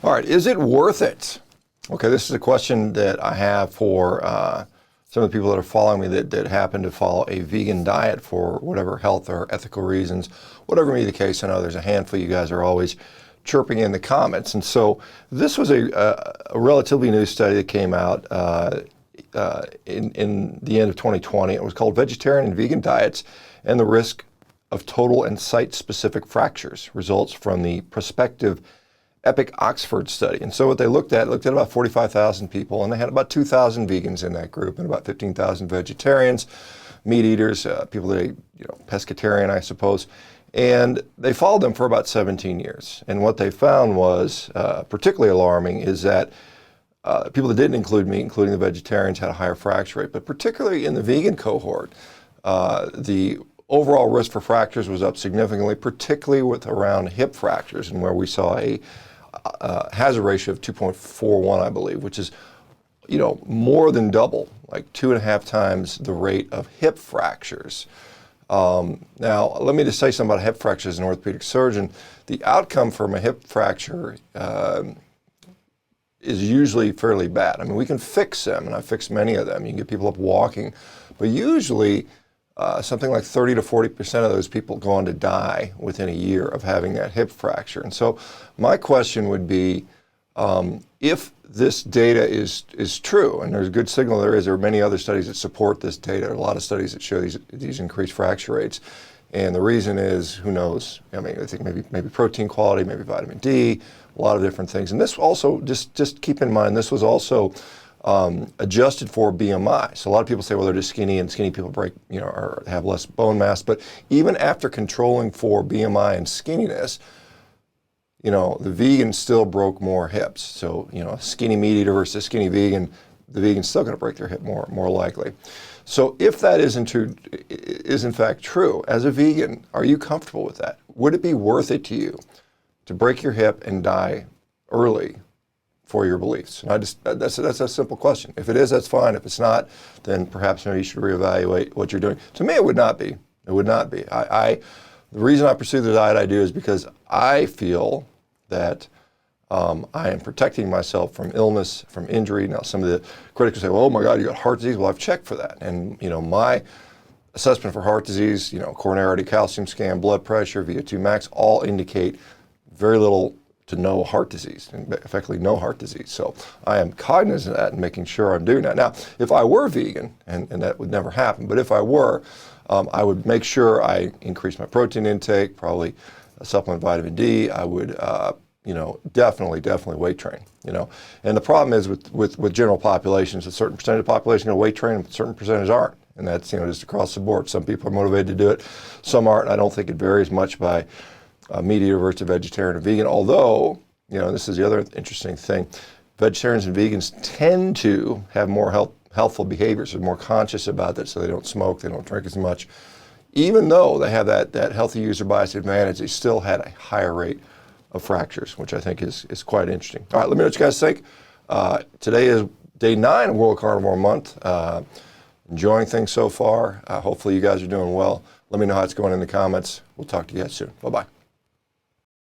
All right, is it worth it? Okay, this is a question that I have for some of the people that are following me that happen to follow a vegan diet for whatever health or ethical reasons, whatever may be the case. I know there's a handful of you guys are always chirping in the comments. And so this was a relatively new study that came out in the end of 2020. It was called Vegetarian and Vegan Diets and the Risk of Total and Site-Specific Fractures, results from the prospective EPIC Oxford study. And so what they looked at about 45,000 people, and they had about 2,000 vegans in that group and about 15,000 vegetarians, meat eaters, people that pescatarian, I suppose. And they followed them for about 17 years. And what they found was particularly alarming is that people that didn't include meat, including the vegetarians, had a higher fracture rate. But particularly in the vegan cohort, the overall risk for fractures was up significantly, particularly with around hip fractures, and where we saw a hazard ratio of 2.41, I believe, which is, more than double, like 2.5 times the rate of hip fractures. Now, let me just say something about hip fractures as an orthopedic surgeon. The outcome from a hip fracture is usually fairly bad. I mean, we can fix them, and I fixed many of them. You can get people up walking, but usually something like 30 to 40% of those people go on to die within a year of having that hip fracture. And so my question would be, if this data is true, and there's a good signal there are many other studies that support this data, a lot of studies that show these increased fracture rates. And the reason is, who knows? I mean, I think maybe protein quality, maybe vitamin D, a lot of different things. And this also, just keep in mind, this was also adjusted for BMI. So a lot of people say, well, they're just skinny, and skinny people break, or have less bone mass. But even after controlling for BMI and skinniness, the vegan still broke more hips. So, a skinny meat eater versus a skinny vegan, the vegan's still going to break their hip more likely. So if that is in fact true, as a vegan, are you comfortable with that? Would it be worth it to you to break your hip and die early for your beliefs? And that's a simple question. If it is, that's fine. If it's not, then perhaps maybe you should reevaluate what you're doing. To me, it would not be. It would not be. The reason I pursue the diet I do is because I feel that I am protecting myself from illness, from injury. Now, some of the critics say, well, oh my God, you got heart disease. Well, I've checked for that. And, my assessment for heart disease, coronary artery calcium scan, blood pressure, VO2 max, all indicate very little to no heart disease, and effectively no heart disease. So I am cognizant of that and making sure I'm doing that. Now, if I were vegan, and that would never happen, but if I were, I would make sure I increase my protein intake, probably supplement vitamin D. I would, definitely weight train, And the problem is with general populations, a certain percentage of the population will weight train, and a certain percentage aren't. And that's, just across the board. Some people are motivated to do it, some aren't. I don't think it varies much by meat eater versus vegetarian or vegan, although, this is the other interesting thing. Vegetarians and vegans tend to have more healthful behaviors, are more conscious about that, so they don't smoke, they don't drink as much. Even though they have that healthy user bias advantage, they still had a higher rate of fractures, which I think is quite interesting. All right, let me know what you guys think. Today is day 9 of World Carnivore Month. Enjoying things so far. Hopefully you guys are doing well. Let me know how it's going in the comments. We'll talk to you guys soon. Bye-bye.